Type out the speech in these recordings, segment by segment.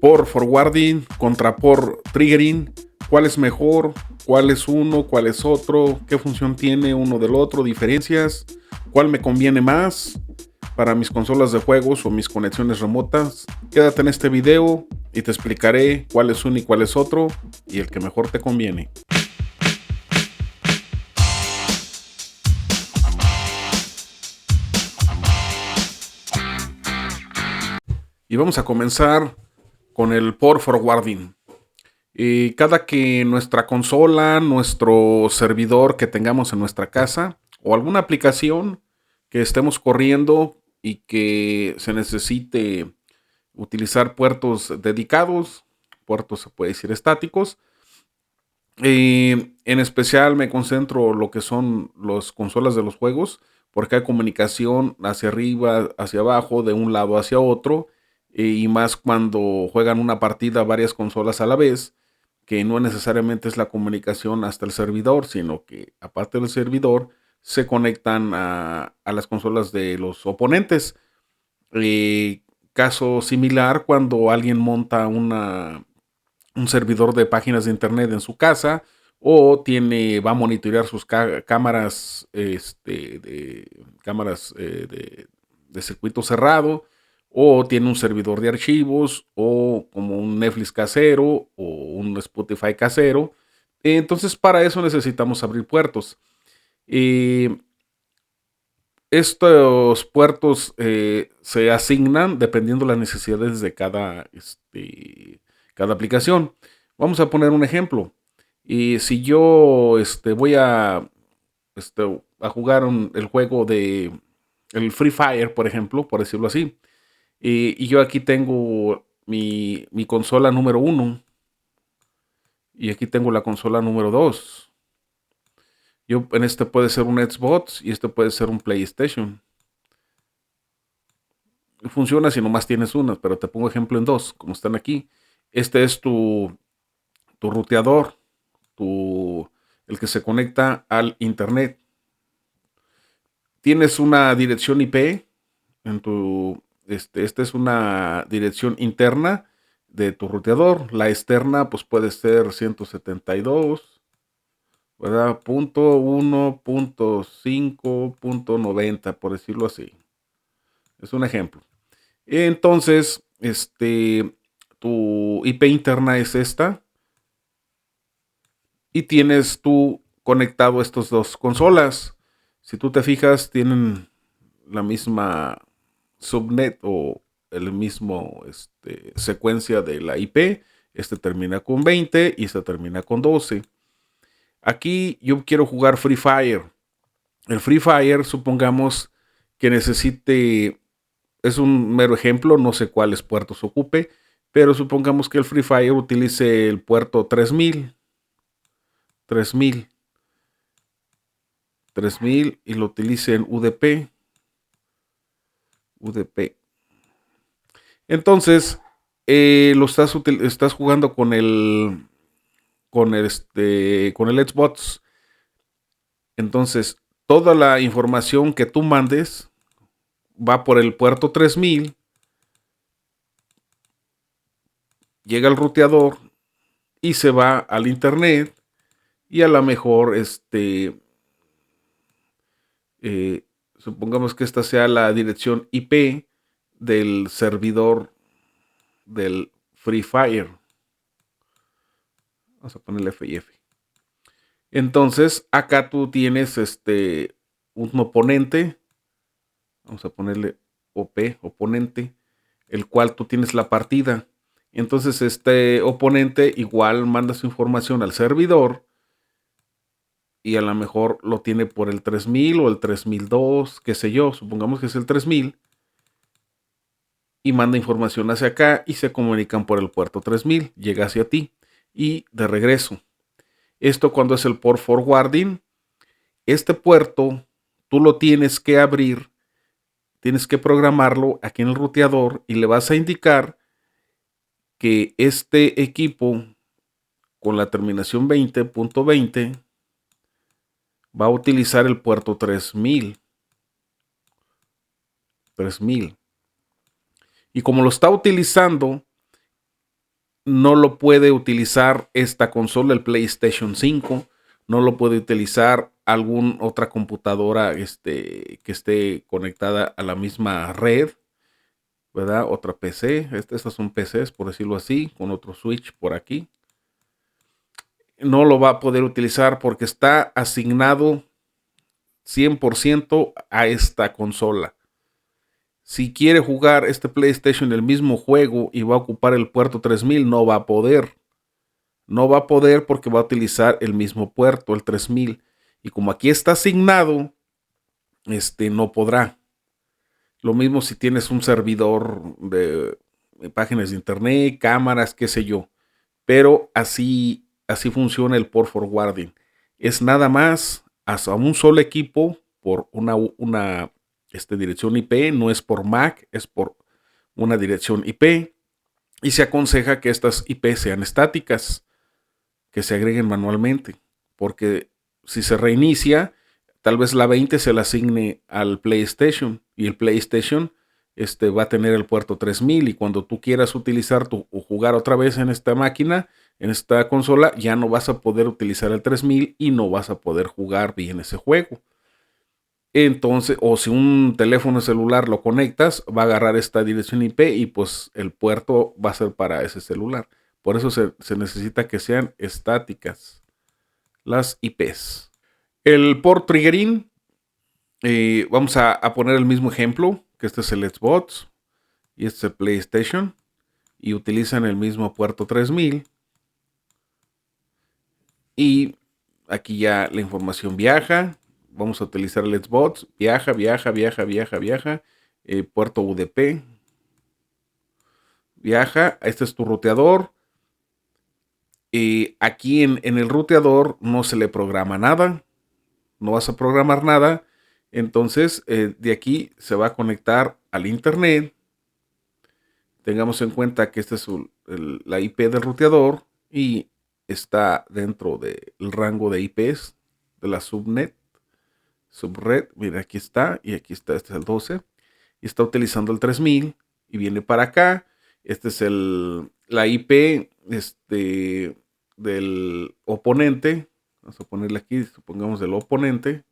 por forwarding contra por triggering, cuál es mejor, cuál es uno, cuál es otro, qué función tiene uno del otro, diferencias, cuál me conviene más para mis consolas de juegos o mis conexiones remotas. Quédate en este video y te explicaré cuál es uno y cuál es otro y el que mejor te conviene. Y vamos a comenzar con el port forwarding. Cada que nuestra consola, nuestro servidor que tengamos en nuestra casa o alguna aplicación que estemos corriendo y que se necesite utilizar puertos dedicados, puertos se puede decir estáticos, en especial me concentro en lo que son las consolas de los juegos, porque hay comunicación hacia arriba, hacia abajo, de un lado hacia otro, y más cuando juegan una partida varias consolas a la vez, que no necesariamente es la comunicación hasta el servidor, sino que aparte del servidor se conectan a las consolas de los oponentes. Caso similar cuando alguien monta un servidor de páginas de internet en su casa o va a monitorear sus cámaras, cámaras de circuito cerrado, o tiene un servidor de archivos, o como un Netflix casero o un Spotify casero. Entonces para eso necesitamos abrir puertos. Estos puertos se asignan dependiendo de las necesidades de cada aplicación. Vamos a poner un ejemplo. Y si yo voy a jugar el juego de el Free Fire, por ejemplo, por decirlo así, y yo aquí tengo mi consola número 1 y aquí tengo la consola número 2. En este puede ser un Xbox y este puede ser un PlayStation. Funciona si nomás tienes una, pero te pongo ejemplo en dos, como están aquí. Este es tu ruteador, el que se conecta al internet. Tienes una dirección IP en esta es una dirección interna de tu ruteador. La externa pues puede ser 172, ¿verdad? Punto 1, punto 5, punto 90, por decirlo así. Es un ejemplo. Entonces, tu IP interna es esta y tienes tú conectado estas dos consolas. Si tú te fijas, tienen la misma subnet o el mismo secuencia de la IP. Este termina con 20 y este termina con 12. Aquí yo quiero jugar Free Fire. El Free Fire, supongamos que necesite, es un mero ejemplo, no sé cuáles puertos ocupe, pero supongamos que el Free Fire utilice el puerto 3000 y lo utilice en UDP. Entonces, estás jugando con el Xbox. Entonces, toda la información que tú mandes va por el puerto 3000, llega al ruteador y se va al internet, y a lo mejor supongamos que esta sea la dirección IP del servidor del Free Fire. Vamos a ponerle FIF. Entonces, acá tú tienes un oponente. Vamos a ponerle oponente, el cual tú tienes la partida. Entonces, este oponente igual manda su información al servidor y a lo mejor lo tiene por el 3000 o el 3002, qué sé yo. Supongamos que es el 3000 y manda información hacia acá y se comunican por el puerto 3000. Llega hacia ti y de regreso. Esto cuando es el port forwarding. Este puerto tú lo tienes que abrir, tienes que programarlo aquí en el ruteador y le vas a indicar que este equipo con la terminación 20.20 va a utilizar el puerto 3000. Y como lo está utilizando, no lo puede utilizar esta consola, el PlayStation 5, no lo puede utilizar alguna otra computadora que esté conectada a la misma red, ¿verdad? Otra PC, estas son PCs, por decirlo así, con otro switch por aquí. No lo va a poder utilizar porque está asignado 100% a esta consola. Si quiere jugar este PlayStation el mismo juego y va a ocupar el puerto 3000, no va a poder. No va a poder porque va a utilizar el mismo puerto, el 3000. Y como aquí está asignado, no podrá. Lo mismo si tienes un servidor de páginas de internet, cámaras, qué sé yo. Pero así funciona el port forwarding. Es nada más a un solo equipo por una dirección IP, no es por MAC, es por una dirección IP. Y se aconseja que estas IP sean estáticas, que se agreguen manualmente, porque si se reinicia, tal vez la 20 se la asigne al PlayStation y el PlayStation va a tener el puerto 3000 y cuando tú quieras utilizar o jugar otra vez en esta máquina, en esta consola, ya no vas a poder utilizar el 3000 y no vas a poder jugar bien ese juego. Entonces, o si un teléfono celular lo conectas, va a agarrar esta dirección IP y pues el puerto va a ser para ese celular. Por eso se necesita que sean estáticas las IPs. El port triggering, vamos a poner el mismo ejemplo, que este es el Xbox y este es el PlayStation, y utilizan el mismo puerto 3000. Y aquí ya la información viaja. Vamos a utilizar el Xbox. Viaja. Puerto UDP. Viaja. Este es tu ruteador. Aquí en el ruteador no se le programa nada. No vas a programar nada. Entonces de aquí se va a conectar al internet. Tengamos en cuenta que esta es la IP del ruteador. Y está dentro del rango de IPs de la subred. Mira, aquí está, y aquí está, este es el 12, y está utilizando el 3000, y viene para acá. Este es la IP del oponente. Vamos a ponerle aquí, supongamos del oponente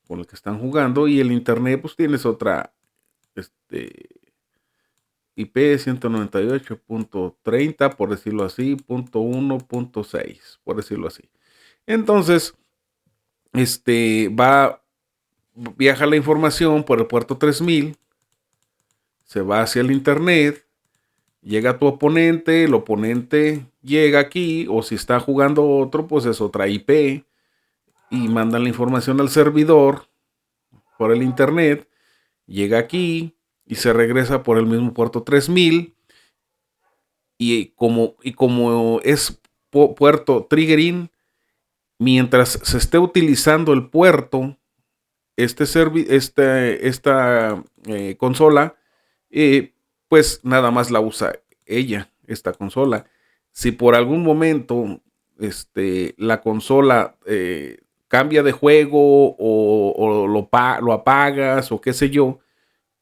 con el que están jugando, y el internet, pues tienes otra IP 198.30, por decirlo así, .1.6, por decirlo así. Entonces, viaja la información por el puerto 3000, se va hacia el internet, llega a tu oponente, el oponente llega aquí, o si está jugando otro, pues es otra IP, y mandan la información al servidor por el internet, llega aquí y se regresa por el mismo puerto 3000, y como es puerto triggering, mientras se esté utilizando el puerto, esta consola, pues nada más la usa esta consola. Si por algún momento la consola cambia de juego o lo apagas o qué sé yo,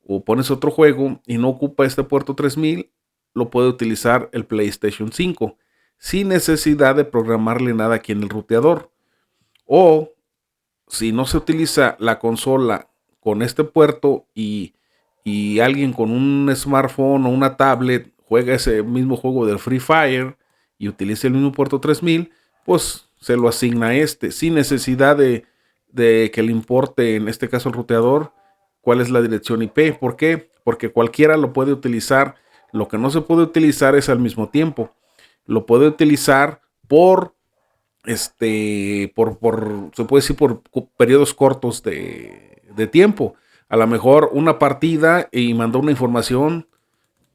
o pones otro juego y no ocupa este puerto 3000, lo puede utilizar el PlayStation 5 sin necesidad de programarle nada aquí en el ruteador. O si no se utiliza la consola con este puerto y alguien con un smartphone o una tablet juega ese mismo juego del Free Fire y utiliza el mismo puerto 3000, pues se lo asigna sin necesidad de que le importe, en este caso el ruteador, cuál es la dirección IP. ¿Por qué? Porque cualquiera lo puede utilizar. Lo que no se puede utilizar es al mismo tiempo. Lo puede utilizar se puede decir por periodos cortos de tiempo. A lo mejor una partida y mandó una información,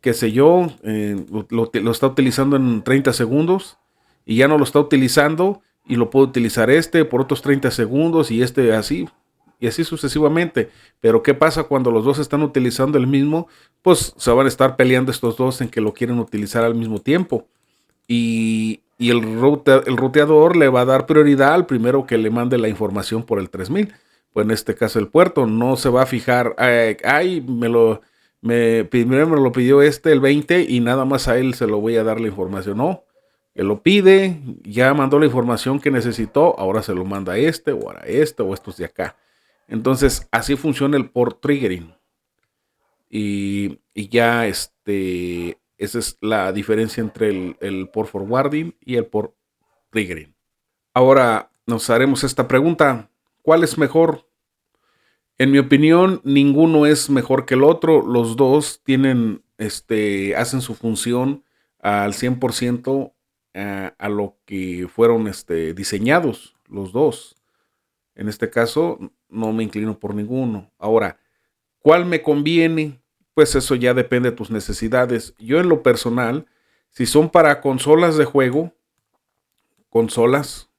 qué sé yo, lo está utilizando en 30 segundos y ya no lo está utilizando y lo puede utilizar por otros 30 segundos y así. Y así sucesivamente. Pero ¿qué pasa cuando los dos están utilizando el mismo? Pues se van a estar peleando estos dos en que lo quieren utilizar al mismo tiempo. Y el ruteador le va a dar prioridad al primero que le mande la información por el 3000. Pues en este caso el puerto no se va a fijar, me Primero me lo pidió el 20, y nada más a él se lo voy a dar la información. No, él lo pide, ya mandó la información que necesitó, ahora se lo manda a o a o estos de acá. Entonces, así funciona el port triggering. Y ya esa es la diferencia entre el port forwarding y el port triggering. Ahora nos haremos esta pregunta: ¿cuál es mejor? En mi opinión, ninguno es mejor que el otro. Los dos hacen su función al 100% a lo que fueron diseñados los dos. En este caso, no me inclino por ninguno. Ahora, ¿cuál me conviene? Pues eso ya depende de tus necesidades. Yo en lo personal, si son para consolas de juego, consolas,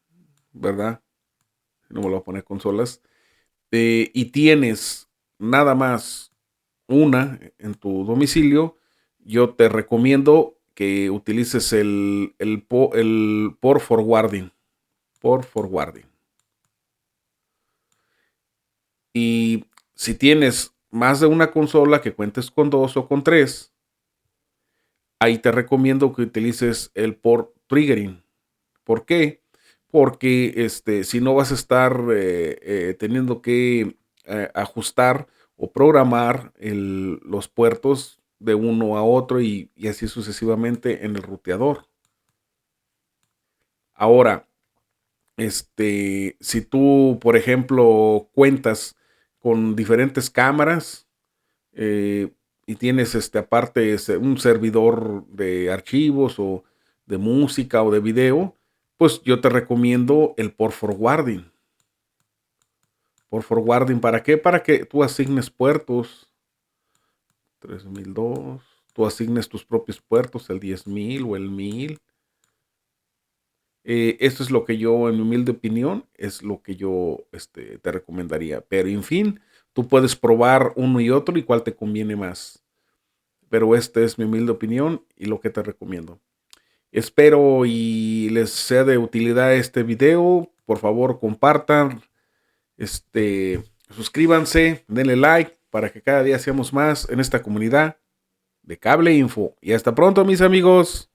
¿verdad? No me lo voy a poner consolas. Y tienes nada más una en tu domicilio, yo te recomiendo que utilices el port forwarding. Port forwarding. Y si tienes más de una consola, que cuentes con 2 o con 3, ahí te recomiendo que utilices el port triggering. ¿Por qué? Porque si no vas a estar teniendo que ajustar o programar los puertos de uno a otro, y así sucesivamente en el ruteador. Ahora, si tú, por ejemplo, cuentas con diferentes cámaras, y tienes aparte un servidor de archivos o de música o de video, pues yo te recomiendo el port forwarding. Port forwarding, ¿para qué? Para que tú asignes puertos 3002, tú asignes tus propios puertos, el 10,000 o el 1000. Esto es lo que yo, en mi humilde opinión, es lo que yo te recomendaría. Pero en fin, tú puedes probar uno y otro y cuál te conviene más. Pero esta es mi humilde opinión y lo que te recomiendo. Espero y les sea de utilidad este video. Por favor, compartan, suscríbanse, denle like para que cada día seamos más en esta comunidad de Cable Info. Y hasta pronto, mis amigos.